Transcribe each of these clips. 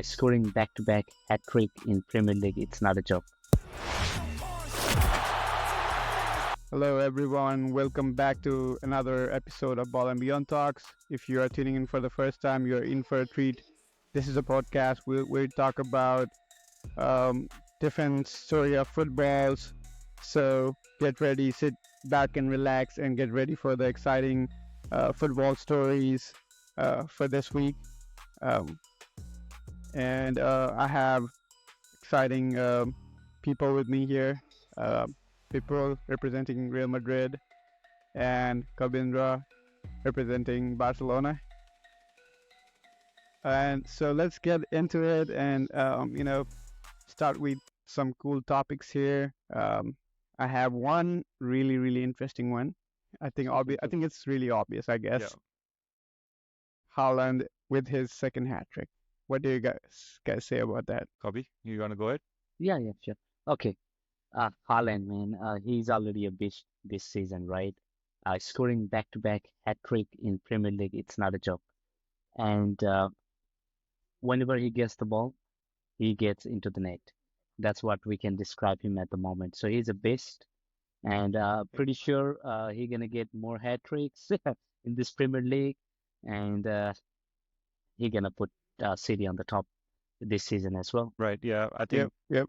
Scoring back-to-back hat-trick in Premier League, it's not a joke. Hello, everyone. Welcome back to another episode of Ball and Beyond Talks. If you are tuning in for the first time, you're in for a treat. This is a podcast where we talk about um, different story of footballs. So get ready, sit back and relax, and get ready for the exciting football stories for this week. Um, and I have exciting people with me here. Uh, People representing Real Madrid and Kabindra representing Barcelona. And so let's get into it and start with some cool topics here. I have one really interesting one. I think I think it's really obvious. I Yeah, guess Haaland with his second hat trick. What do you guys say about that? Copy. You gonna go ahead? Yeah, sure. Okay. Haaland, man, he's already a beast this season, right? Scoring back-to-back hat-trick in Premier League, it's not a joke. And whenever he gets the ball, he gets into the net. That's what we can describe him at the moment. So he's a beast, and pretty sure he's gonna get more hat-tricks in this Premier League, and he's gonna put City on the top this season as well. Right. Yeah, I Yep, think yep.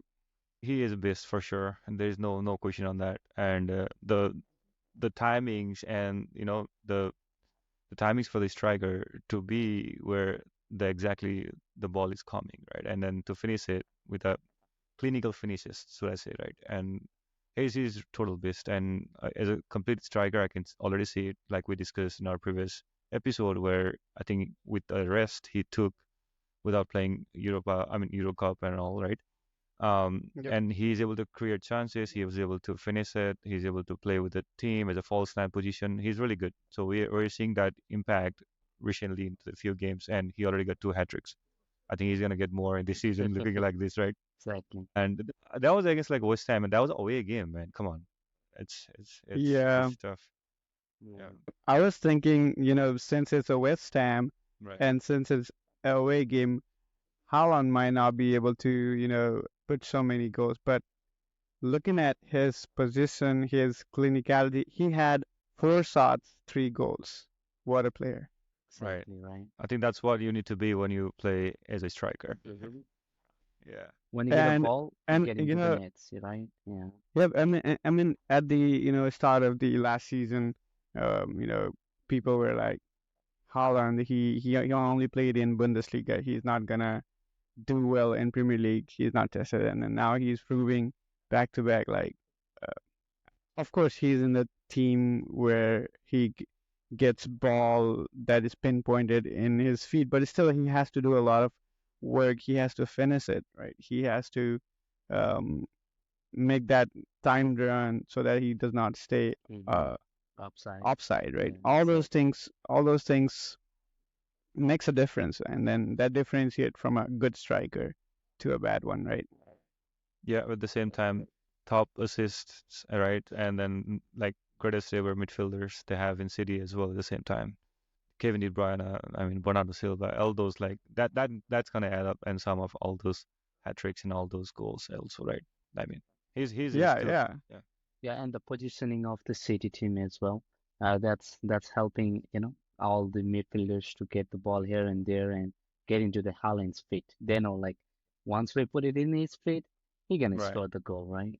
he is a beast for sure, and there's no question on that. And the timings and the timings for the striker to be where the ball is coming, right? And then to finish it with a clinical finishes, so I say, right? And Hayes is total beast, and as a complete striker, I can already see it, like we discussed in our previous episode, where I think with the rest he took without playing Euro Cup and all, right? Yep. And he's able to create chances. He was able to finish it. He's able to play with the team as a false nine position. He's really good. So we're seeing that impact recently in a few games, and he already got two hat tricks. I think he's gonna get more in this season, looking like this, right? Exactly. And that was against like West Ham, and that was away game, man. Come on, Yeah. it's tough. Yeah, Yeah. I was thinking, since it's a West Ham right. and since it's a away game, Haaland might not be able to, put so many goals. But looking at his position, his clinicality, he had 4 shots, 3 goals. What a player. Right. Exactly, right. I think that's what you need to be when you play as a striker. Mhm. Yeah. When you get a And ball, you and get into the nets, right? Yeah. yeah, I mean at the, start of the last season, um, you know, people were like, Haaland, he only played in Bundesliga. He's not gonna do well in Premier League. He's not tested, and now he's proving back to back. Like, uh, of course, he's in the team where he gets ball that is pinpointed in his feet, but still he has to do a lot of work. He has to finish it, right? He has to um, make that timed run so that he does not stay Mm-hmm. uh, Upside. offside, right? Yeah, exactly. All those things makes a difference, and then that differentiate from a good striker to a bad one, right? Yeah, at the same time, top assists, right? And then like greatest ever midfielders they have in City as well at the same time. Kevin De Bruyne, Bernardo Silva, all those like that's gonna add up and sum of all those hat tricks and all those goals also, right? I mean, he's Yeah, still yeah. yeah, Yeah, and the positioning of the City team as well. That's helping, all the midfielders to get the ball here and there and get into the Haaland's feet. They know, like, once we put it in his feet, he gonna right. score the goal, right?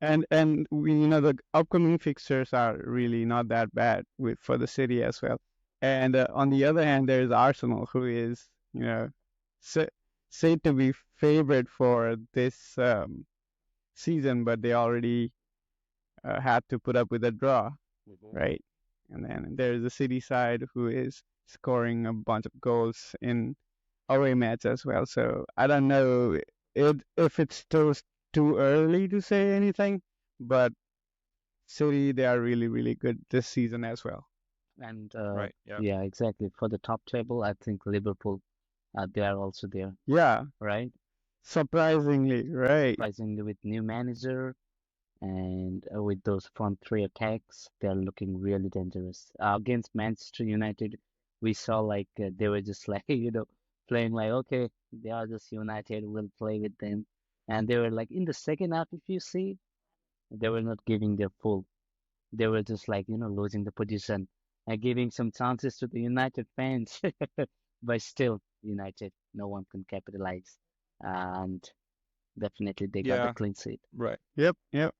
And the upcoming fixtures are really not that bad with for the City as well. And on the other hand, there's Arsenal, who is, sa- said to be favorite for this season, but they already had to put up with a draw, Mhm. right? And then there's the City side, who is scoring a bunch of goals in away match as well. So I don't know if it's still too early to say anything, but City, they are really good this season as well. And Right. Yeah. yeah, exactly. For the top table, I think Liverpool, they are also there, Yeah, right? surprisingly, right? Surprisingly, with new manager and with those front three attacks, they're looking really dangerous. Against Manchester United, we saw like they were just like, playing like, okay, they are just United, we'll play with them. And they were like in the second half, if you see, they were not giving their full. They were just like, losing the position and giving some chances to the United fans. But still, United, no one can capitalize. And definitely they got the Yeah, clean sheet. right. Yep, yep.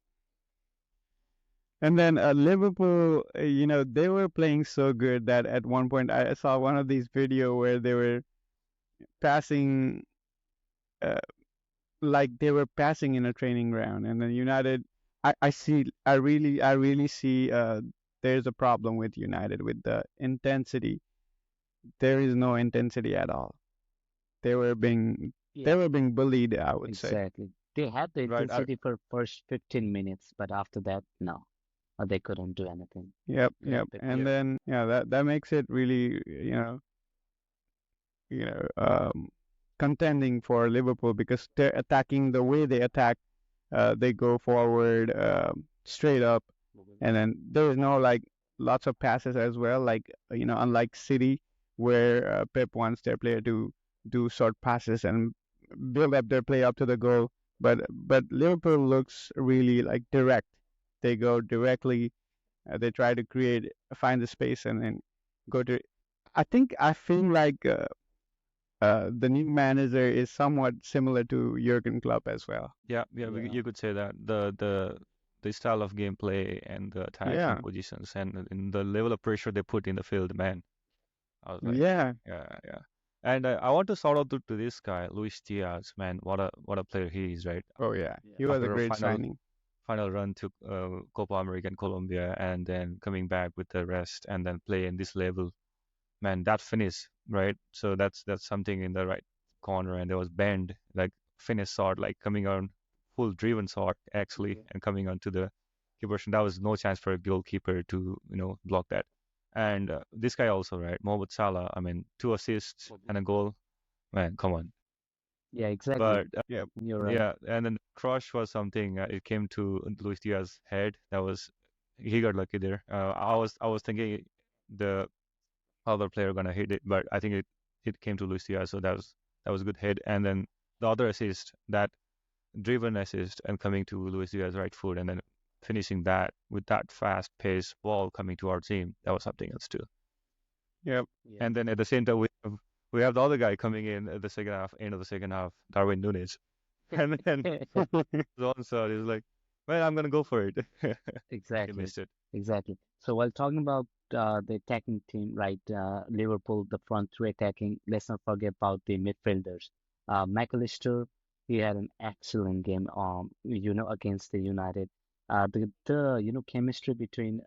And then Liverpool, they were playing so good that at one point I saw one of these video where they were passing, uh, like they were passing in a training ground, and then United, I really see there's a problem with United with the intensity. There is no intensity at all. They were being they Yeah, were being bullied, I would say. exactly. They had the Right. intensity for first 15 minutes, but after that, no, they couldn't do anything. Yep, yep. Couldn't pick up. And Yeah. then yeah, that makes it really, contending for Liverpool because they're attacking the way they attack. They go forward straight up, and then there is no like lots of passes as well. Like unlike City, where Pep wants their player to do short passes and build up their play up to the goal. But Liverpool looks really like direct. They go directly. They try to find the space, and then go to. I feel like the new manager is somewhat similar to Jurgen Klopp as well. Yeah, yeah, Yeah, you could say that the style of gameplay and the attacking Yeah, positions and in the level of pressure they put in the field, man. I was like, yeah. yeah, yeah. And I want to shout out to this guy, Luis Diaz, man. What a player he is, right? Oh yeah, yeah, he was a After a great signing. final run to Copa America in Colombia, and then coming back with the rest, and then play in this level, man. That finish, right? So that's something in the right corner, and there was bend, like finish shot, like coming on full driven shot actually, yeah. and coming onto the keeper. And that was no chance for a goalkeeper to block that. And this guy also, right? Mohamed Salah. I mean, 2 assists and a goal. Man, come on. Yeah, exactly. But Yeah, You're right. yeah, and then crush was something. It came to Luis Diaz's head. That was he got lucky there. I was thinking the other player gonna hit it, but I think it came to Luis Diaz, so that was a good hit. And then the other assist, that driven assist, and coming to Luis Diaz's right foot, and then finishing that with that fast pace ball coming to our team. That was something else too. yeah. Yeah. And then at the same time, we have the other guy coming in at the second half, end of the second half, Darwin Nunes. And then Zon sir is like, well, I'm gonna go for it. He Exactly, missed it. exactly. So while talking about the attacking team, right, Liverpool, the front three attacking, let's not forget about the midfielders. McAllister, he had an excellent game, against the United. The chemistry between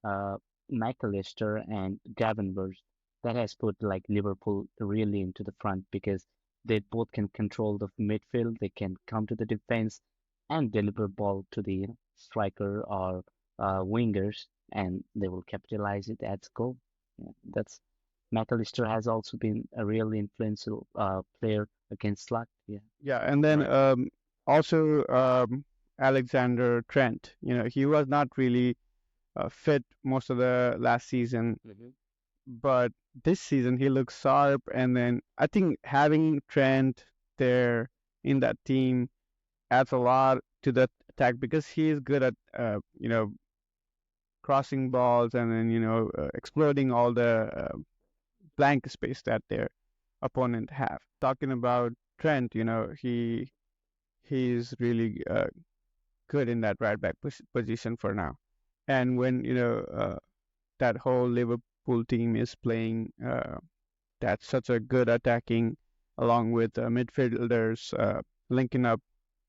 McAllister and Gravenberch, that has put like Liverpool really into the front because they both can control the midfield, they can come to the defense and deliver ball to the striker or wingers, and they will capitalize it as goal. Yeah, that's McAllister has also been a really influential player against Slack. Yeah. Yeah, and then Right. also Alexander Trent. He was not really fit most of the last season, Hmm. but this season he looks sharp. And then I think having Trent there in that team adds a lot to the attack because he is good at crossing balls and then exploding all the blank space that their opponent have. Talking about Trent, he's really good in that right back position for now. And when that whole Liverpool team is playing that's such a good attacking, along with midfielders linking up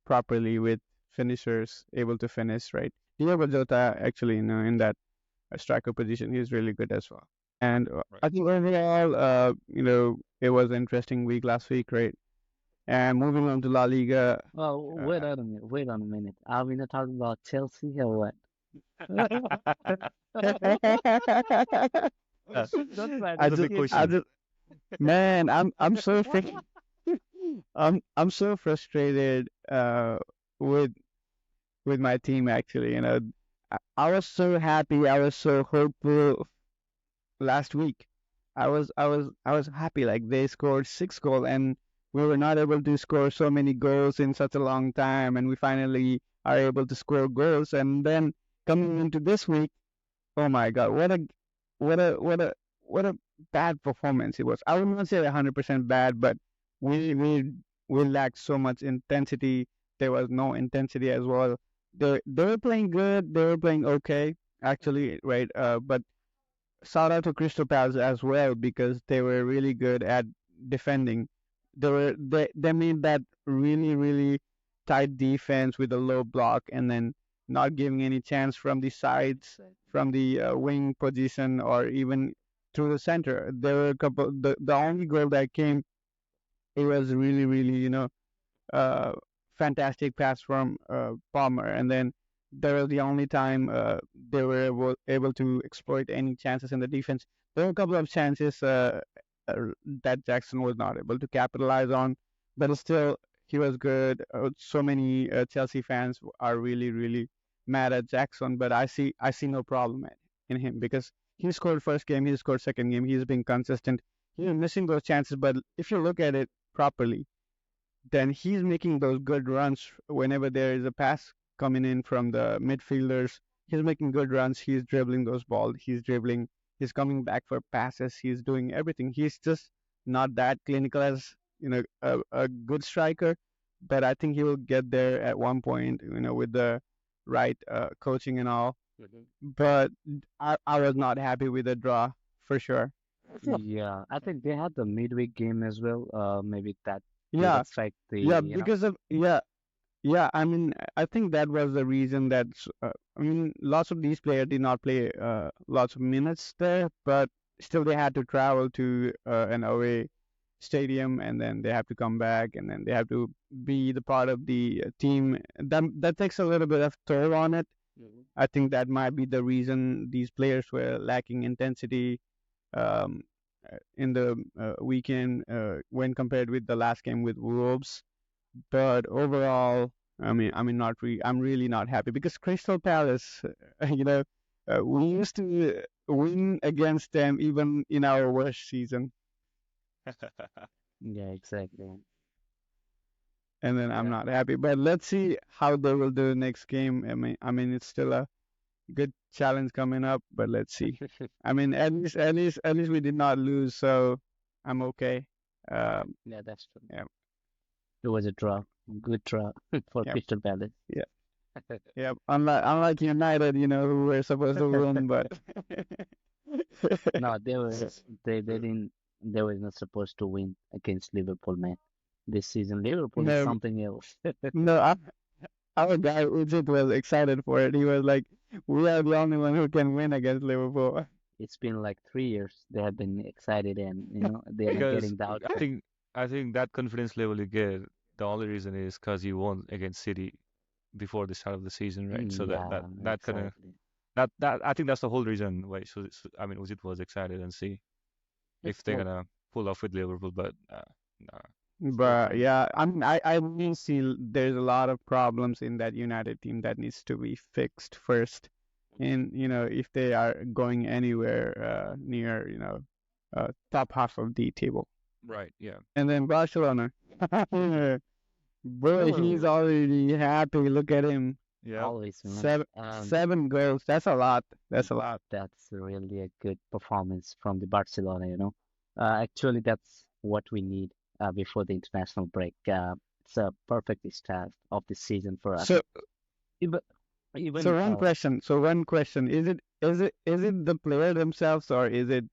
properly with finishers able to finish right. Diego Jota actually in that striker position he's really good as well. And Right. I think overall it was an interesting week last week, right? And moving on to La Liga. Well, Uh, wait on a minute. Wait on a minute. Are we not talking about Chelsea or what? Don't try I to That's a just, big skip I it. question. just, man, I'm so frustrated with my team actually. I was so happy, I was so hopeful last week, I was happy. Like they scored 6 goals, and we were not able to score so many goals in such a long time, and we finally are able to score goals. And then coming into this week, oh my God, what a what a what a bad performance it was. I would not say 100% bad, but we we we lacked so much intensity. There was no intensity as well. They were playing good. They were playing okay, actually, right? But shout out to Crystal Palace as well because they were really good at defending. They made that really tight defense with a low block and then not giving any chance from the sides, from the wing position or even through the center. There were a couple. The only goal that came, it was really uh, fantastic pass from Palmer, and then that was the only time they were able to exploit any chances in the defense. There were a couple of chances that Jackson was not able to capitalize on, but still he was good. So many Chelsea fans are really mad at Jackson, but I see no problem in him because he scored first game, he scored second game, he's been consistent. He's missing those chances, but if you look at it properly, then he's making those good runs whenever there is a pass coming in from the midfielders. He's making good runs. He's dribbling those balls. He's dribbling. He's coming back for passes. He's doing everything. He's just not that clinical as a good striker, but I think he will get there at one point. With the right coaching and all. Mhm. But I was not happy with the draw for sure. Yeah, I think they had the midweek game as well. Maybe that did Yeah, affect the, yeah, because of yeah, yeah, I mean, I think that was the reason that I mean, lots of these players did not play lots of minutes there, but still they had to travel to an away stadium, and then they have to come back, and then they have to be the part of the team. That takes a little bit of toll on it. Mhm. I think that might be the reason these players were lacking intensity um, in the weekend when compared with the last game with Wolves. But overall, I'm really not happy because Crystal Palace, we used to win against them even in our worst season, Yeah, exactly. and then I'm Yeah. not happy. But let's see how they will do next game. I mean, it's still a good challenge coming up, but let's see. I mean, at least we did not lose, so I'm okay. Um, Yeah, that's true. yeah, It was a draw, good draw for yeah, Crystal Palace. yeah. Yeah, unlike United, who were supposed to win, but No, they didn't they were not supposed to win against Liverpool, man. This season, Liverpool is no, something else. no, our guy Ujit was excited for it. He was like, "We are the only one who can win against Liverpool." It's been like 3 years they have been excited and they're not Because getting the I outcome. think I think that confidence level you get, the only reason is because you won against City before the start of the season, right? So that Yeah, that that kind of exactly. that I think that's the whole reason why. I mean, Uzit was excited and see if they're Well, gonna pull off with Liverpool, but nah. well, But yeah, I really see there's a lot of problems in that United team that needs to be fixed first. And if they are going anywhere near top half of the table. Right, yeah. And then Barcelona. Bro, he's well, already happy. Look at him. Yep. always, man. Seven goals. That's a lot. That's a lot. That's really a good performance from the Barcelona. Actually, that's what we need before the international break. It's a perfect start of the season for us. So, Even, so even one question. So one question. Is it the player themselves or is it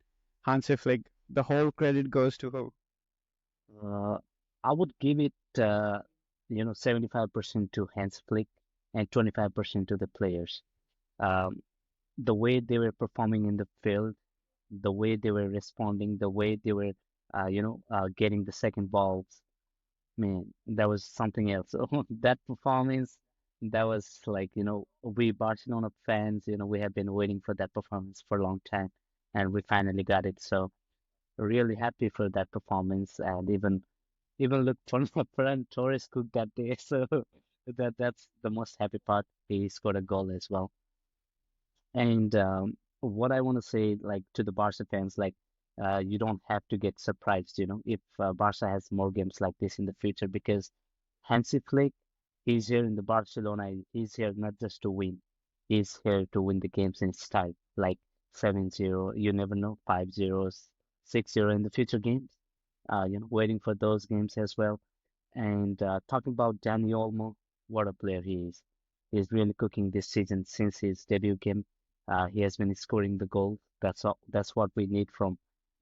Hansi Flick? The whole credit goes to who? uh, I would give it, 75% to Hans Flick and 25% to the players. Um, the way they were performing in the field, the way they were responding, the way they were, getting the second balls. Man, that was something else. That performance, that was like, we Barcelona fans, we have been waiting for that performance for a long time, and we finally got it. So really happy for that performance, and even look for Ferran Torres cooked that day. So that's the most happy part. He scored a goal as well. And what I want to say, like to the Barca fans, like you don't have to get surprised, if Barca has more games like this in the future because Hansi Flick, he's here in the Barcelona. He's here not just to win. He's here to win the games in style, like 7-0. You never know, 5-0, 6-0 in the future games. Waiting for those games as well. And talking about Dani Olmo, what a player he is. He's really cooking this season since his debut game. He has been scoring the goals. That's all. That's what we need from,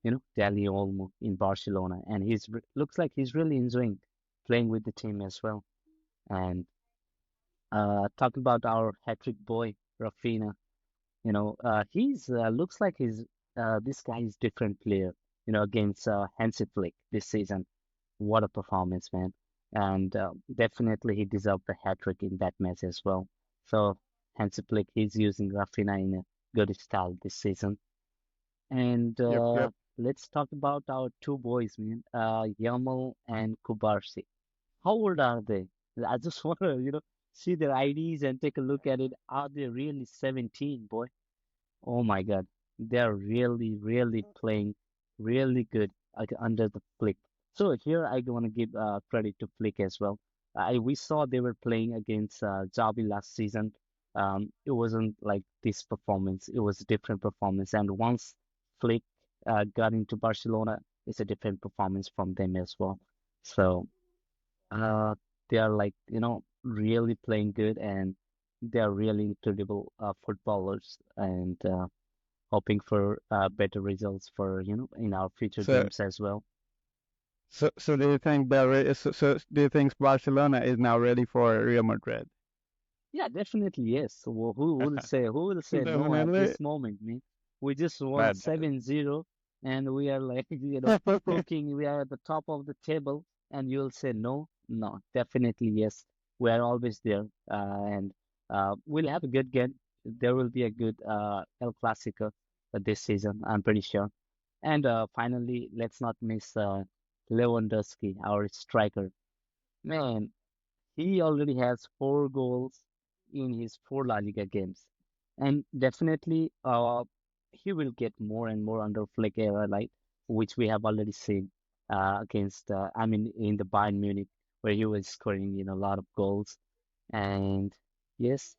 Dani Olmo in Barcelona. And looks like he's really enjoying playing with the team as well. And talking about our hat-trick boy, Rafinha, he's looks like he's this guy is different player, against Hansi Flick this season. What a performance, man. And definitely he deserved the hat trick in that match as well. So Hansi Flick, he's using Rafinha in a good style this season. And Yep, yep. let's talk about our two boys, man. Yamal and Kubarsi. How old are they? I just want to, see their IDs and take a look at it. Are they really 17, boy? Oh my God, they're really, really playing really good under the Flick. So here I want to give credit to Flick as well. We saw they were playing against Xavi last season. It wasn't like this performance; it was a different performance. And once Flick got into Barcelona, it's a different performance from them as well. So uh, they are like really playing good, and they are really incredible footballers. And hoping for better results for in our future So, games as well. so do you think so do you think Barcelona is now ready for Real Madrid? Yeah, definitely yes. So who will say no at Definitely. this moment, man? We just won Man, 7-0 and we are like cooking, we are at the top of the table and you'll say no? No, definitely yes. We are always there. And we'll have a good game. There will be a good El Clasico this season, I'm pretty sure. And finally, let's not miss Lewandowski, our striker. Man, he already has 4 goals in his 4 La Liga games. And definitely he will get more and more under Flick era, like which we have already seen against I mean in the Bayern Munich where he was scoring, a lot of goals. And yes,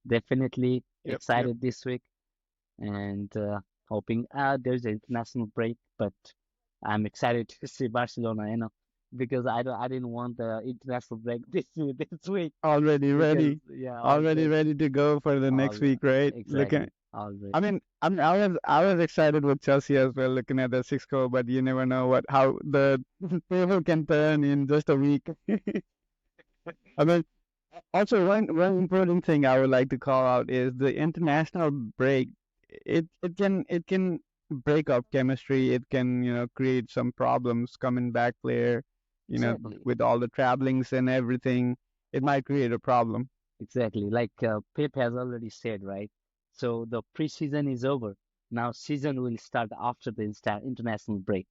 definitely Yep, yep. excited this week and hoping there's an international break, but I'm excited to see Barcelona, because I didn't want the international break this week Already because ready. yeah, Already ready to go for the next all week, right? Looking exactly all I ready. mean, I was excited with Chelsea as well, looking at the six goal, but you never know how the table can turn in just a week. I mean, also one important thing I would like to call out is the international break. It can break up chemistry. It can create some problems coming back player, Exactly. with all the travelings and everything. It might create a problem. Exactly. Like Pep has already said, right? So the preseason is over. Now season will start after the international break.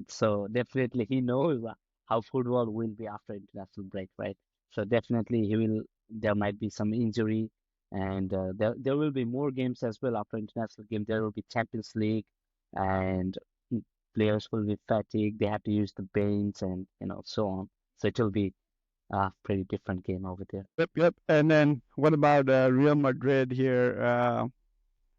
So definitely he knows how football will be after international break, right? So definitely he will. There might be some injury, and there will be more games as well after international game. There will be Champions League, and mm, players will be fatigued. They have to use the bench, and so on. So it will be a pretty different game over there. Yep, yep. And then what about Real Madrid here?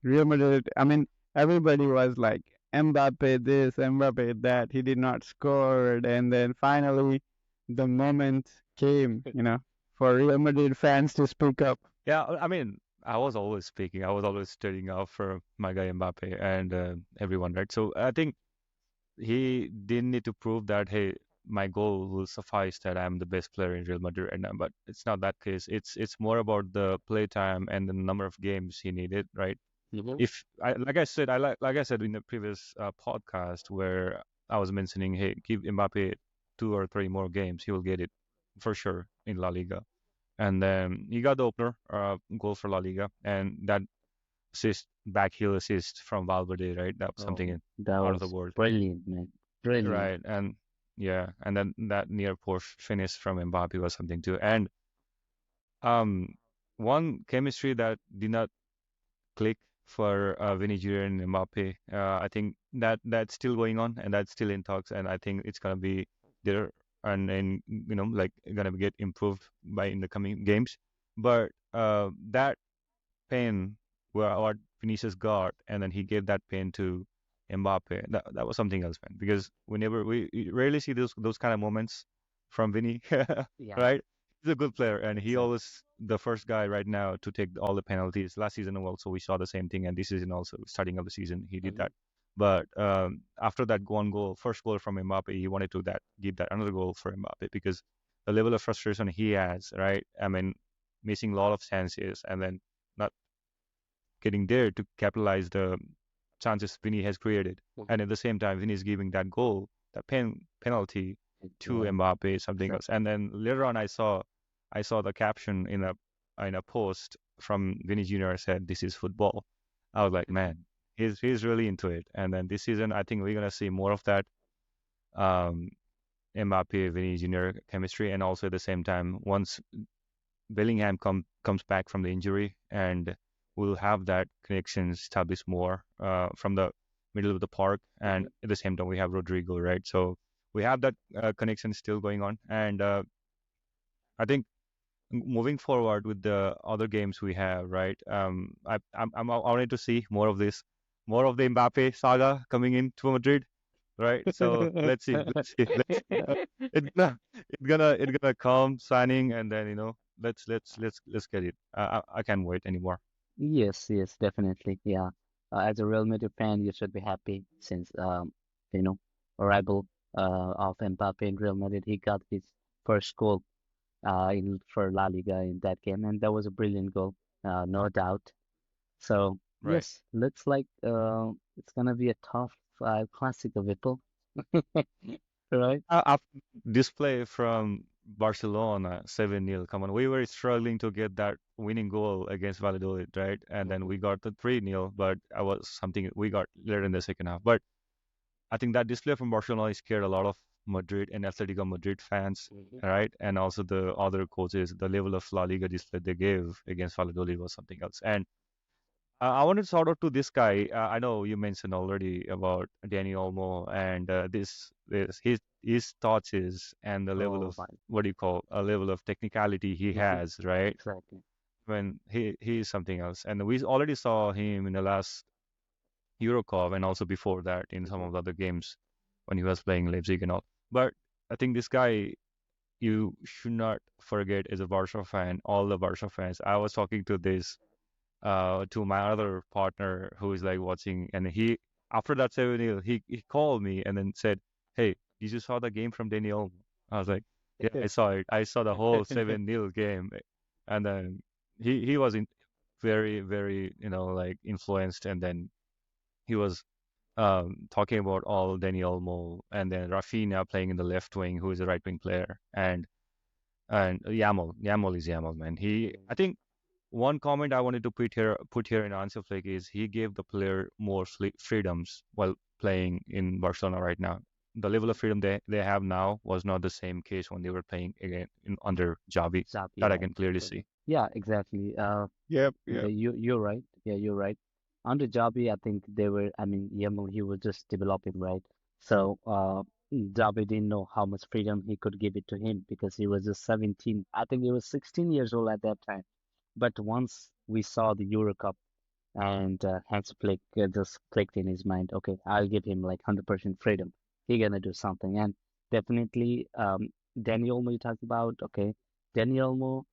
Real Madrid. I mean, everybody was like Mbappe this, Mbappe that. He did not score, and then finally, the moment came. For Real Madrid fans to speak up. yeah, I mean, I was always speaking. I was always studying out for my guy Mbappe and everyone, right? So I think he didn't need to prove that, hey, my goal will suffice that I'm the best player in Real Madrid right now. But it's not that case. It's more about the play time and the number of games he needed, right? Hmm. If I like I said, like I said in the previous podcast where I was mentioning, hey, give Mbappe 2 or 3 more games, he will get it for sure in La Liga. And then he got the opener goal for La Liga, and that back heel assist from Valverde, right? That was something Oh, that out of the was world, brilliant, man. Brilliant. right? And yeah, and then that near post finish from Mbappe was something too. And um, one chemistry that did not click for Vinny Jr. and Mbappe. I think that's still going on and that's still in talks, and I think it's gonna be there and like gonna get improved by in the coming games. But that pain where what Vinicius got, and then he gave that pain to Mbappe. That was something else, man. Because we rarely see those kind of moments from Vinny, Yeah, right? He's a good player, and he exactly. always the first guy right now to take all the penalties. Last season also we saw the same thing, and this season also starting of the season he did Hmm. that. But after that one goal, first goal from Mbappe, he wanted to that give that another goal for Mbappe because the level of frustration he has, right? I mean, missing a lot of chances and then not getting there to capitalize the chances Vinny has created. Hmm. And at the same time, Vinny is giving that goal, that penalty to Yeah, Mbappe, something else. exactly. And then later on, I saw the caption in a post from Vinny Jr. said, "This is football." I was like, Hmm. man, he's really into it. And then this season, I think we're gonna see more of that um, Mbappe Vinny Jr. chemistry, and also at the same time, once Bellingham comes back from the injury, and we'll have that connection established more from the middle of the park. Hmm. And at the same time, we have Rodrigo, right? So we have that connection still going on. And I think moving forward with the other games we have, right? I wanted to see more of this, more of the Mbappe saga coming into Madrid, right? So let's see. It's gonna come signing, and then let's get it. I can't wait anymore. Yes, yes, definitely. Yeah. As a Real Madrid fan, you should be happy since you know, arrival of Mbappe in Real Madrid, he got his first goal in for La Liga in that game, and that was a brilliant goal, no doubt. So Right. yes, looks like it's gonna be a tough classic of Whipple, right? After display from Barcelona 7-0. Come on, we were struggling to get that winning goal against Valladolid, right? And then Hmm. we got the 3-0, but I was something we got later in the second half. But I think that display from Barcelona scared a lot of Madrid and Atletico Madrid fans, Hmm. right? And also the other coaches, the level of La Liga display they gave against Valladolid was something else. And I wanted to shout out to this guy. I know you mentioned already about Danny Olmo and this his thoughts is and the level Oh of my. what do you call a level of technicality he Hmm. has, right? Exactly. When he is something else. And we already saw him in the last Euro Cup and also before that in some Hmm. of the other games when he was playing Leipzig and all. But I think this guy you should not forget as a Barca fan, all the Barca fans. I was talking to my other partner who is like watching, and he after that 7-0, he called me and then said, "Hey, did you saw the game from Daniel?" I was like, "Yeah, I saw it. I saw the whole 7-0 game," and then he was very very like influenced, and then he was talking about all Dani Olmo and then Rafinha playing in the left wing, who is a right wing player, and Yamal is Yamal, man. I think one comment I wanted to put here in answer Flake is he gave the player more freedoms while playing in Barcelona right now. The level of freedom they have now was not the same case when they were playing again under Javi. Xavi, That I right? can clearly see. Yeah, exactly. Yep, Yeah, yep. you're right. Yeah, you're right. Under Javi, I think they were. I mean, Yamal, he was just developing, right? So, Javi didn't know how much freedom he could give it to him because he was just 17. I think he was 16 years old at that time. But once we saw the Euro Cup and Hans Flick just clicked in his mind, okay, I'll give him like 100% freedom. He gonna do something, and definitely, Dani Olmo you talked about. Okay, Dani Olmo,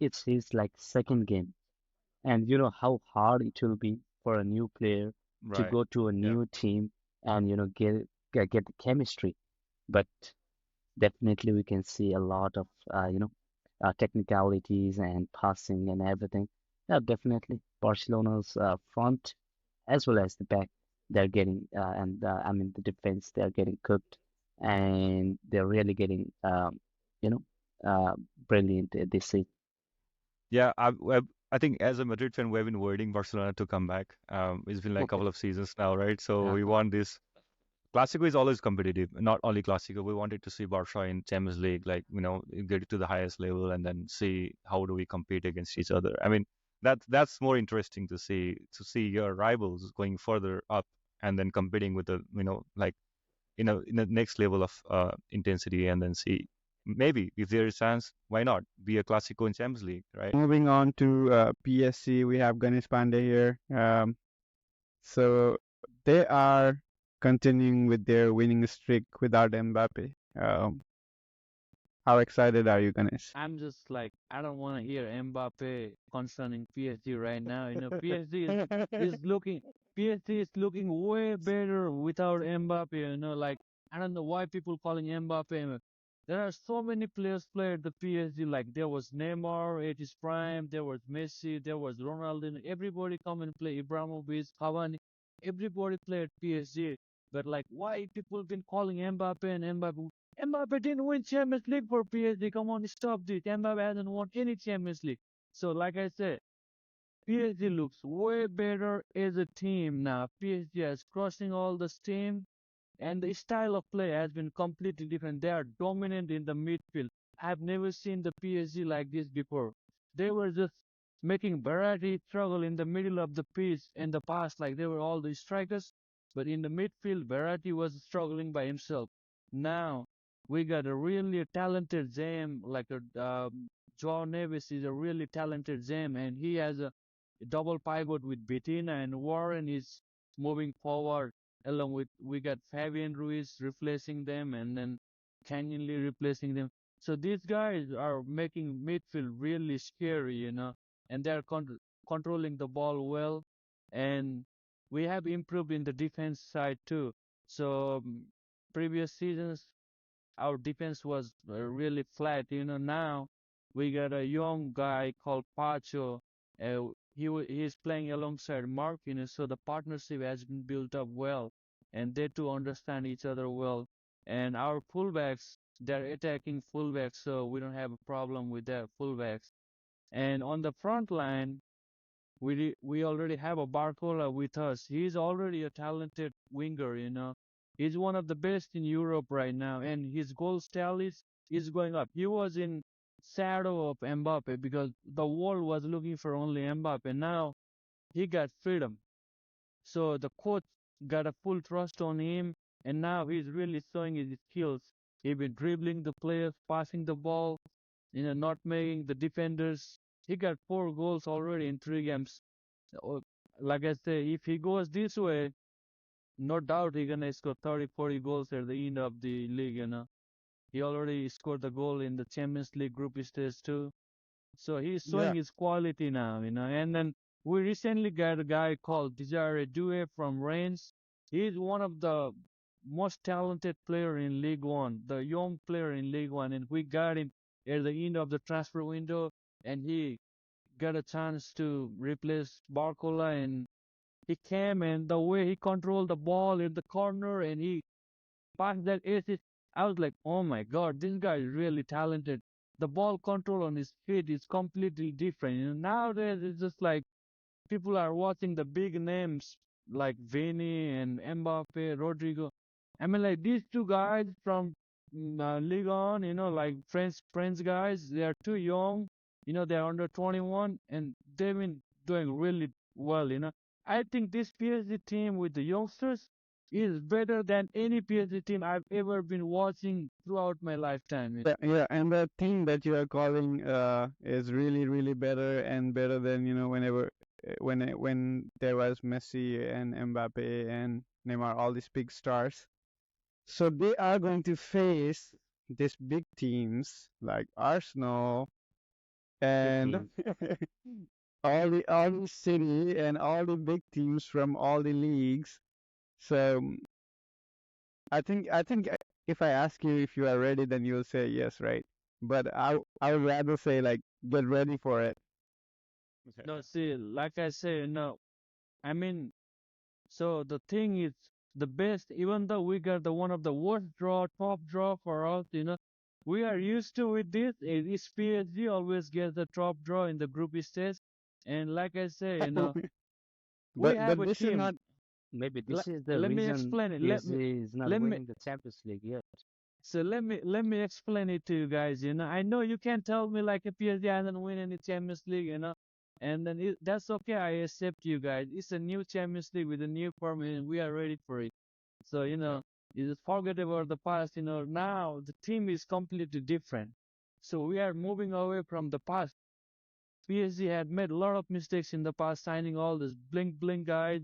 it's his like second game. And you know how hard it will be for a new player to Right. go to a Yeah. new team and get the chemistry. But definitely we can see a lot of technicalities and passing and everything. Yeah, definitely Barcelona's front as well as the back, they're getting and I mean the defense, they're getting cooked, and they're really getting you know uh, brilliant this season. Yeah, I think as a Madrid fan, we've been waiting Barcelona to come back. It's been like a couple of seasons now, right? So we Uh-huh. want this. Clasico is always competitive, not only Clasico. We wanted to see Barca in Champions League, like get it to the highest level, and then see how do we compete against each other. I mean, That's more interesting to see your rivals going further up and then competing with the like in the next level of intensity, and then see maybe if there is chance, why not be a Classico in Champions League, right? Moving on to PSG, we have Ganesh Pandey here. So they are continuing with their winning streak without Mbappe. How excited are you, Ganesh? I'm just like I don't want to hear Mbappe concerning PSG right now. PSG is looking way better without Mbappe. Like I don't know why people calling Mbappe. There are so many players played the PSG. Like there was Neymar at his prime, there was Messi, there was Ronaldo. Everybody come and play Ibrahimovic, Cavani. Everybody played PSG. But like why people been calling Mbappe and Mbappe? Mbappe didn't win Champions League for PSG. Come on, stop this. Mbappe hasn't won any Champions League. So, like I said, PSG looks way better as a team now. PSG is crossing all the steam, and the style of play has been completely different. They are dominant in the midfield. I've never seen the PSG like this before. They were just making variety struggle in the middle of the pitch in the past, like they were all the strikers. But in the midfield, Verratti was struggling by himself. Now we got a really talented Zam, like a Joao Neves is a really talented Zam, and he has a double pivot with Bettina, and Warren is moving forward along with we got Fabian Ruiz replacing them, and then Canyon Lee replacing them. So these guys are making midfield really scary, and they're controlling the ball well, and we have improved in the defense side too. So previous seasons our defense was really flat. Now we got a young guy called Pacho. He's playing alongside Mark, so the partnership has been built up well, and they two understand each other well. And our fullbacks, they're attacking fullbacks, so we don't have a problem with their fullbacks. And on the front line, we already have a Barcola with us. He's already a talented winger. He's one of the best in Europe right now, and his goal is going up. He was in shadow of Mbappe because the world was looking for only Mbappe. Now he got freedom. So the coach got a full trust on him, and now he's really showing his skills. He's been dribbling the players, passing the ball, not making the defenders. He got 4 goals already in 3 games. Oh, like I say, if he goes this way, no doubt he's gonna score 30, 40 goals at the end of the league. He already scored the goal in the Champions League group stage too. So he's Yeah, showing his quality now. And then we recently got a guy called Desire Doué from Reims. He's one of the most talented player in League One, the young player in League One, and we got him at the end of the transfer window, and he got a chance to replace Barcola, and he came and the way he controlled the ball in the corner and he passed that assist, I was like, oh my God, this guy is really talented. The ball control on his feet is completely different. Nowadays it's just like people are watching the big names like Vini and Mbappe, Rodrigo. I mean, like these two guys from Ligue 1, like French guys, they are too young. They're under 21 and they've been doing really well. I think this PSG team with the youngsters is better than any PSG team I've ever been watching throughout my lifetime. yeah, and the thing that you are calling is really, really better and better than whenever when there was Messi and Mbappe and Neymar, all these big stars. So they are going to face these big teams like Arsenal Big and team. all the city and all the big teams from all the leagues. So I think if I ask you if you are ready, then you'll say yes, right? But I would rather say like get ready for it. No, see, like I say, no, I mean, so the thing is, the best, even though we got the one of the worst top draw for us, we are used to with this. It's PSG always gets the top draw in the group stage, and like I say, we have But a this is team. not. Maybe Let, this is the let me reason explain it. PSG is not Let me winning the Champions League yet. let me explain it to you guys. I know you can't tell me like a PSG hasn't win any Champions League. And then that's okay. I accept you guys. It's a new Champions League with a new format, and we are ready for it. So, you just forget about the past. Now the team is completely different. So we are moving away from the past. PSG had made a lot of mistakes in the past, signing all these blink blink guys,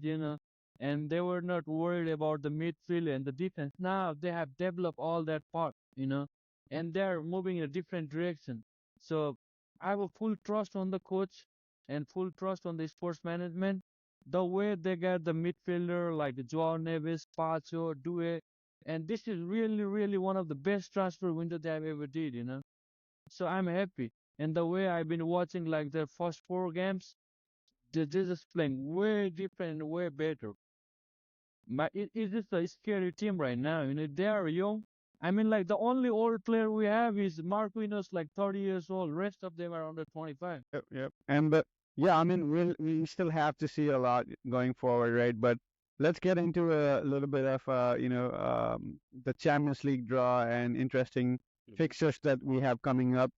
and they were not worried about the midfield and the defense. Now they have developed all that part, and they're moving in a different direction. So I have a full trust on the coach and full trust on the sports management. The way they get the midfielder like Joao Neves, Pacho, Due, and this is really, really one of the best transfer window they have ever did. So I'm happy. And the way I've been watching like their first four games, they're just playing way different and way better. It is a scary team right now. They are young. I mean, like the only old player we have is Marquinhos, like 30 years old. Rest of them are under 25. Yep, yep. And but yeah, I mean, we still have to see a lot going forward, right? But let's get into a little bit of the Champions League draw and interesting Mhm. fixtures that we have coming up.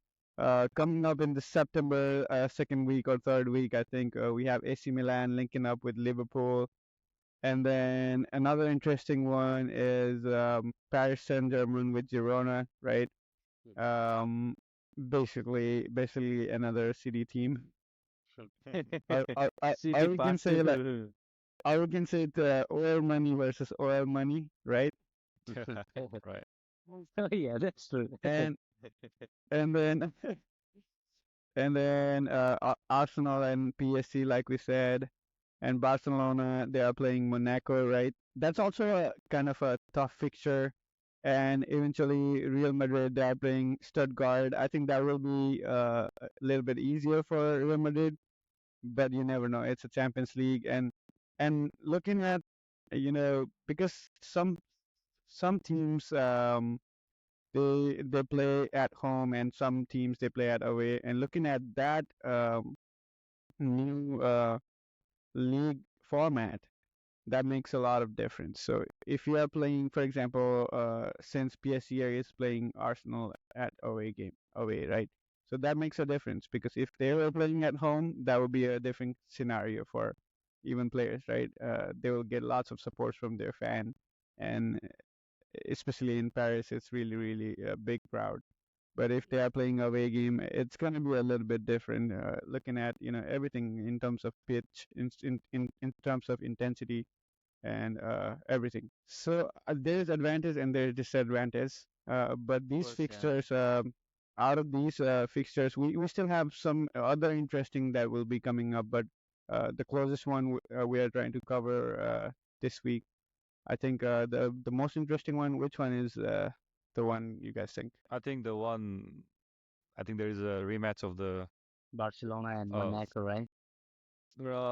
Coming up in the September second week or third week, I think we have AC Milan linking up with Liverpool, and then another interesting one is Paris Saint-Germain with Girona, right? Mhm. Um, basically another city team. Or City we can Part say like, 2. or we can say it, oil money versus oil money, right? Right. Oh yeah, that's true. And and then Arsenal and PSG, like we said, and Barcelona, they are playing Monaco, right? That's also a kind of a tough fixture. And eventually, Real Madrid, they are playing Stuttgart. I think that will be a little bit easier for Real Madrid, but you never know. It's a Champions League, and looking at, because some teams they play at home and some teams they play at away, and looking at that new league format, that makes a lot of difference. So if you are playing, for example, since PSG is playing Arsenal at away, right? So that makes a difference because if they were playing at home, that would be a different scenario for even players, right? They will get lots of support from their fan, and especially in Paris, it's really, really a big crowd. But if they are playing away game, it's going to be a little bit different. Looking at everything in terms of pitch, in terms of intensity, and everything. So there's advantage and there's disadvantage. But Of these course, yeah. fixtures, out of these fixtures, we still have some other interesting that will be coming up. But the closest one we are trying to cover this week, I think the most interesting one. Which one is the one you guys think? I think the one, I think there is a rematch of the, Barcelona and uh, Monaco, right?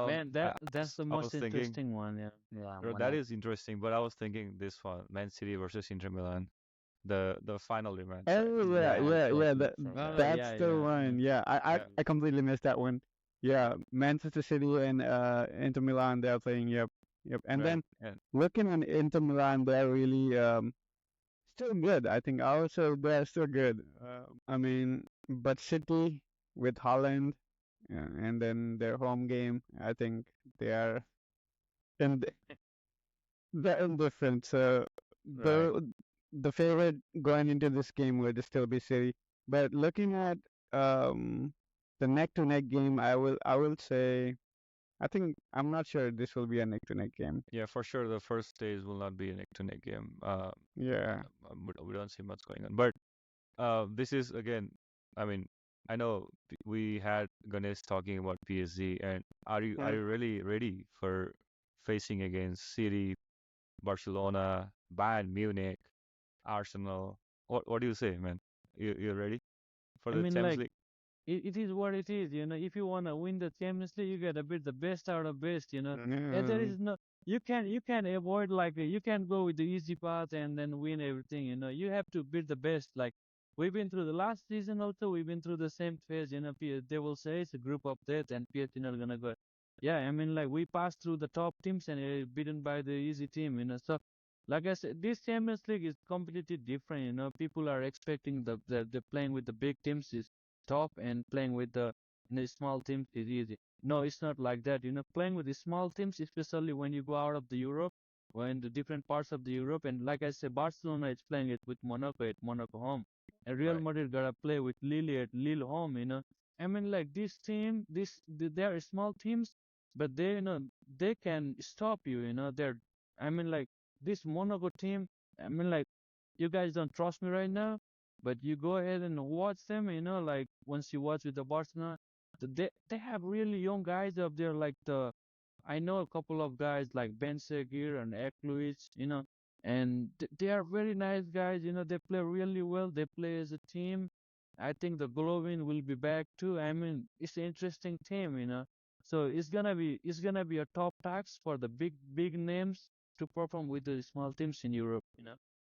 Man, that's the I most was thinking, interesting one, yeah. Yeah, that Monaco. is interesting, but I was thinking this one, Man City versus Inter Milan, the final rematch, right? Oh yeah, Yeah, yeah, yeah. exactly, exactly. Oh, That's yeah, the yeah, yeah. one. Yeah, Yeah. I completely missed that one. Yeah, Manchester City and Inter Milan, they're playing. Yep, yep. And Right. then And looking at Inter Milan, they're really still good. I think also they're still good. I mean, but City with Haaland, yeah, and then their home game, I think they are in they're indifferent. So right. the favorite going into this game would still be City. But looking at um the neck to neck game, I will say I think I'm not sure this will be a neck to neck game. Yeah, for sure the first stage will not be a neck to neck game. Yeah. We don't see much going on. But this is again, I mean, I know we had Ganesh talking about PSG, and are Mm. you really ready for facing against City, Barcelona, Bayern Munich, Arsenal? What do you say, man? You ready for I the mean, Champions like, League? it is what it is. If you wanna win the Champions League, you gotta beat the best out of best. And there Yeah. is no, you can avoid like you can go with the easy path and then win everything. You have to beat the best. Like we've been through the last season also, we've been through the same phase. They will say it's a group of death and PSG not gonna go. Yeah, I mean like we passed through the top teams and beaten by the easy team. So like I said, this Champions League is completely different. People are expecting the playing with the big teams is top and playing with the Small teams is easy. No, it's not like that. Playing with the small teams, especially when you go out of the Europe, when the different parts of the Europe, and like I said, Barcelona is playing it with Monaco at Monaco home, and Real Right. Madrid gotta play with Lille at Lille home. I mean, like this team, they are small teams, but they can stop you. I mean, like this Monaco team. I mean, like you guys don't trust me right now, but you go ahead and watch them. Like once you watch with the Barcelona, they have really young guys up there. Like I know a couple of guys like Ben Seguir and Ekluic, and they are very nice guys. They play really well. They play as a team. I think the Golovin will be back too. I mean, it's an interesting team. So it's gonna be a top task for the big names to perform with the small teams in Europe.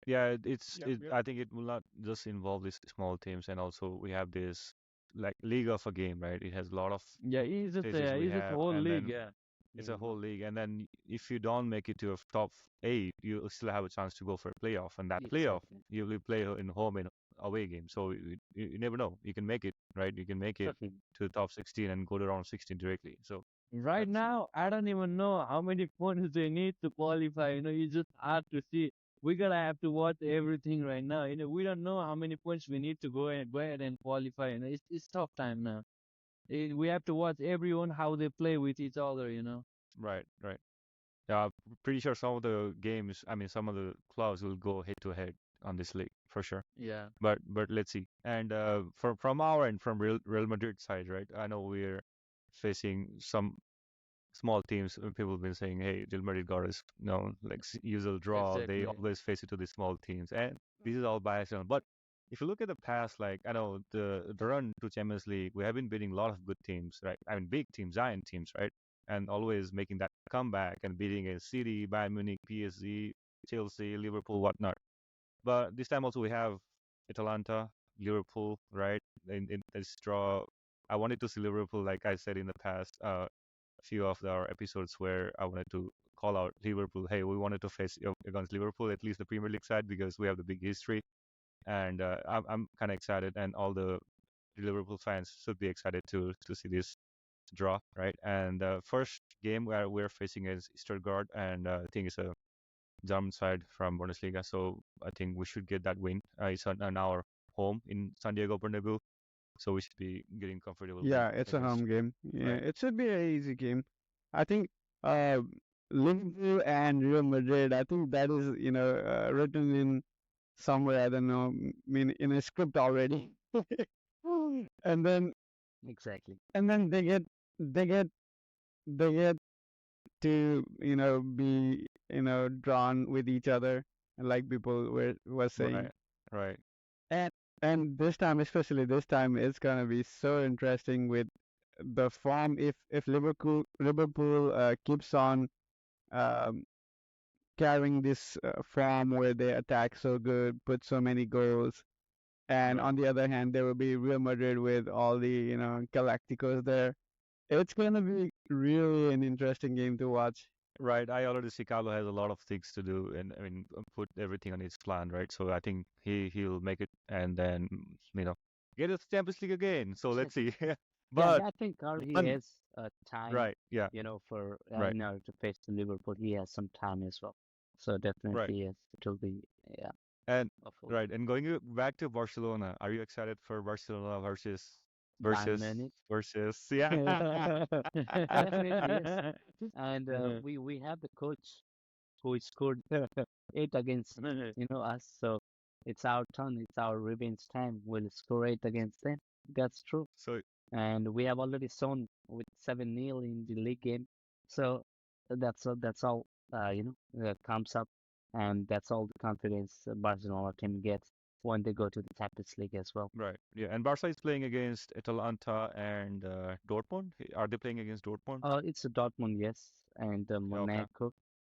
Yeah, it's Yep, it. yep. I think it will not just involve these small teams, and also we have this like league of a game, right? It has a lot of Yeah, stages we it's just a have, whole and league. then Yeah. it's a Hmm. whole league. And then if you don't make it to a top eight, you still have a chance to go for a playoff, and that playoff Exactly. you will play in home and away game. So you never know. You can make it, right? You can make it Definitely. to the top 16 and go to round 16 directly. So Right that's now, I don't even know how many points they need to qualify. You just have to see. We gotta have to watch everything right now. We don't know how many points we need to go ahead and qualify. It's tough time now. We have to watch everyone how they play with each other. right, right. Yeah, I'm pretty sure some of the games, I mean, some of the clubs will go head to head on this league for sure. Yeah, But let's see. And from our end, from Real Madrid side, right? I know we're facing some small teams. People have been saying, "Hey, Real Madrid got us, like usual draw." They exactly. always face it to the small teams, and this is all biased. But if you look at the past, like I know the run to Champions League, we have been beating a lot of good teams, right? I mean, big teams, giant teams, right? And always making that comeback and beating a City, Bayern Munich, PSG, Chelsea, Liverpool, whatnot. But this time also we have Atalanta, Liverpool, right? In this draw, I wanted to see Liverpool, like I said in the past, a few of our episodes where I wanted to call out Liverpool. Hey, we wanted to face against Liverpool, at least the Premier League side, because we have the big history, and I'm kind of excited, and all the Liverpool fans should be excited to see this draw, right? And first game where we're facing is Stuttgart, and I think it's a German side from Bundesliga. So I think we should get that win. It's on our home in San Diego Bernabeu, so we should be getting comfortable win Yeah, it's a against. home game. Yeah, Right, it should be an easy game. I think uh, Liverpool and Real Madrid. I think that is written in somewhere. I don't know. Mean in a script already. and then Exactly. they get they get to be drawn with each other, like people were saying. right, right, And and this time, especially this time, it's gonna be so interesting with the form. If Liverpool keeps on um, carrying this form where they attack so good, put so many goals, and right, on the other hand, there will be Real Madrid with all the Galacticos there. It's gonna be really an interesting game to watch. right. I already see Carlo has a lot of things to do, and I mean, put everything on his plan, right? So I think he'll make it, and then you know, get us Champions League again. So let's see. Yeah, But I think Carl he one, has time, right, yeah, for right, in order to face the Liverpool, he has some time as well. So right. definitely yes, it will be yeah, And hopefully right, and going back to Barcelona, are you excited for Barcelona Bayern Munich. yeah, Definitely yes, and we have the coach who scored eight against us, so it's our turn, it's our revenge time. We'll score eight against them. That's true. so And we have already shown with 7-0 in the league game. So that's all comes up, and that's all the confidence Barcelona can get when they go to the Champions League as well. right, yeah, and Barca is playing against Atalanta and Dortmund. Are they playing against Dortmund? It's a Dortmund, yes, and Yeah, okay, Monaco.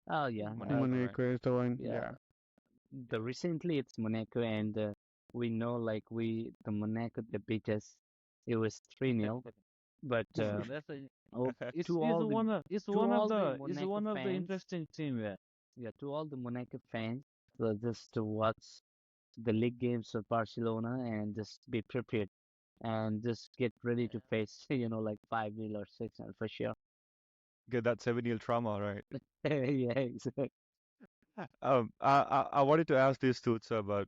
Oh yeah, Monaco, right, Monaco is the one. yeah. Yeah. The recently it's Monaco, and we know like the Monaco they beat us. It was 3-0, but That's a, oh, it's to it's all the one of it's to one of all the the it's Monaco one of the fans. interesting team. Yeah. Yeah, to all the Monaco fans, just to watch the league games of Barcelona and just be prepared. and just get ready to face, like 5-0 or 6-0 for sure. Get that 7-year trauma, right? Yeah, exactly. I wanted to ask this too, so about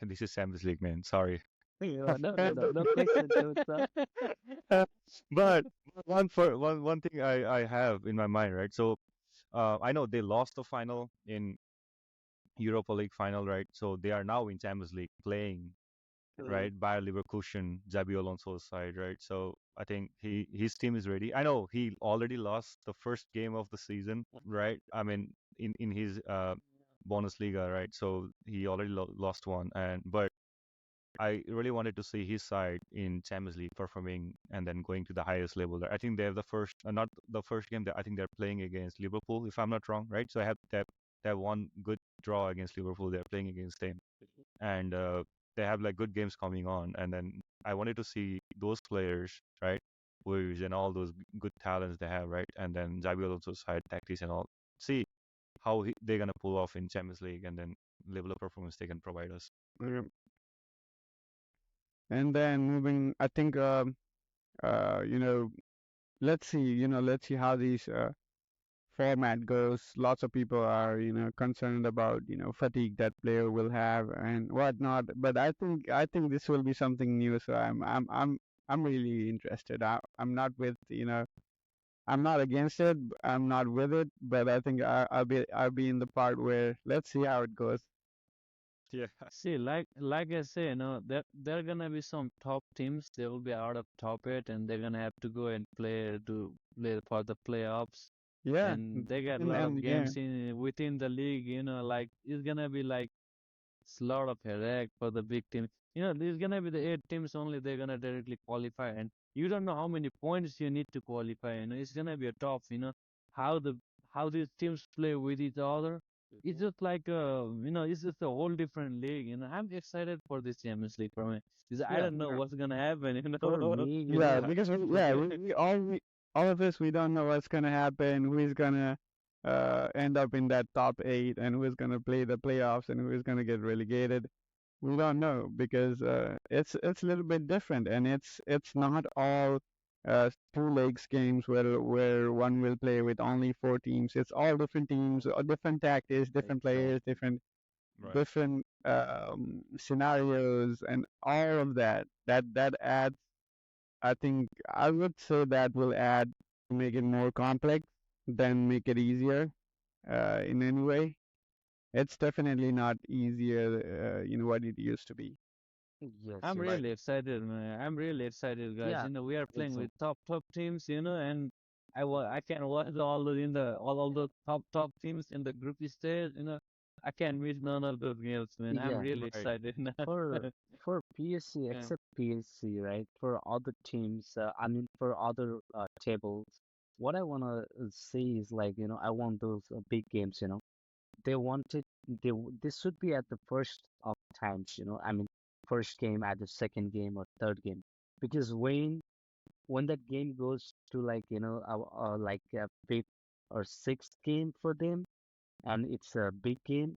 this is Champions League, man. Sorry. No question to it, sir. But one thing I have in my mind, right? So I know they lost the final in Europa League final, right? So they are now in Champions League playing, True. right? Bayer Leverkusen, Xabi Alonso's side, right? So I think his team is ready. I know he already lost the first game of the season, right? I mean, in his Bundesliga, right? So he already lost one, and but I really wanted to see his side in Champions League performing and then going to the highest level there. I think they have the first, not the first game. That I think they're playing against Liverpool, if I'm not wrong, right? So they have one good draw against Liverpool. They're playing against them, and they have like good games coming on. And then I wanted to see those players, right? Wolves and all those good talents they have, right? And then Xabi Alonso's side tactics and all. See how they're gonna pull off in Champions League and then level of performance they can provide us. Yeah. And then moving, I think, you know, let's see how these format goes. Lots of people are, concerned about, fatigue that player will have and whatnot. But I think this will be something new. So I'm really interested. I'm not with, I'm not against it. I'm not with it. But I think I'll be in the part where let's see how it goes. Yeah. See, like I say, there are gonna be some top teams. They will be out of top eight, and they're gonna have to go and play for the playoffs. Yeah, And they got a lot of and yeah, games in within the league. Like it's gonna be like it's a lot of headache for the big team. There's gonna be the eight teams only. They're gonna directly qualify, and you don't know how many points you need to qualify. It's gonna be a tough. How the how these teams play with each other. It's just like it's just a whole different league. I'm excited for this Champions League for me. Because I yeah. don't know what's gonna happen. For me, Yeah, because we all of us we don't know what's gonna happen, who is gonna end up in that top eight, and who is gonna play the playoffs, and who is gonna get relegated. We don't know because it's a little bit different, and it's not all two legs games where one will play with only four teams. It's all different teams, different tactics, different players, exactly. Right. different scenarios, and all of that. That adds, I think I would say that will add to make it more complex than make it easier in any way. It's definitely not easier, what it used to be. Yes, I'm yes. Right. really excited, man. I'm really excited, guys. Yeah, We are playing exactly. with top teams, and I can watch all the top teams in the group stage. I can miss none of those games, man. I'm Yeah. really Right. excited now. For PSC, Yeah. except PSC, right? For other teams, I mean, for other tables, what I wanna say is like, I want those big games, they wanted this should be at the first of times, I mean, first game at the second game or third game, because when that game goes to like like a fifth or sixth game for them, and it's a big game,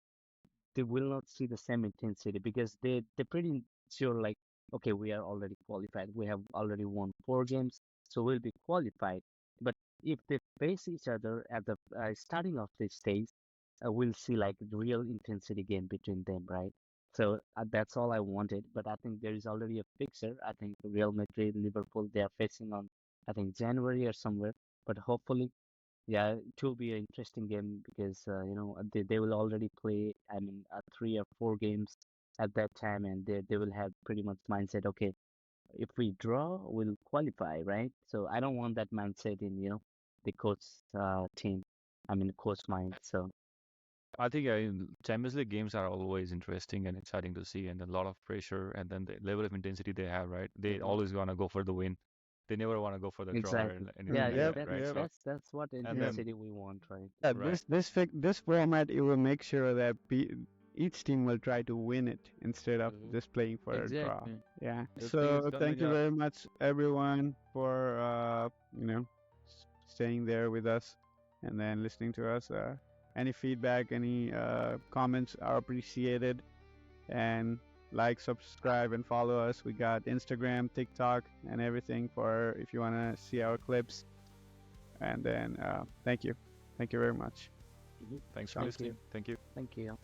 they will not see the same intensity because they're pretty sure like, okay, we are already qualified, we have already won 4 games, so we'll be qualified. But if they face each other at the starting of the stage, we'll see like the real intensity game between them, right? So that's all I wanted. But I think there is already a fixture. I think Real Madrid, Liverpool, they are facing on, I think, January or somewhere. But hopefully, yeah, it will be an interesting game because they will already play, I mean, 3 or 4 games at that time, and they will have pretty much mindset. Okay, if we draw, we'll qualify, right? So I don't want that mindset in the coach team. I mean, coach mind. So I think Champions League games are always interesting and exciting to see, and a lot of pressure, and then the level of intensity they have, right? They mhm, always want to go for the win. They never want to go for the draw or exactly. anything Yeah, like yeah. Yep, that, That's right? yep, So, that's what and yep. then, intensity we want, right? Yeah, right, this format it will make sure that each team will try to win it instead of Hmm. just playing for a draw. Exactly. Yeah. The thing is So thank coming you up. very much everyone for staying there with us and then listening to us. Any feedback, any comments are appreciated. And like, subscribe, and follow us. We got Instagram, TikTok, and everything for if you want to see our clips. And then thank you very much. Mhm. Thanks for Sean. Thank you. listening. Thank you. Thank you.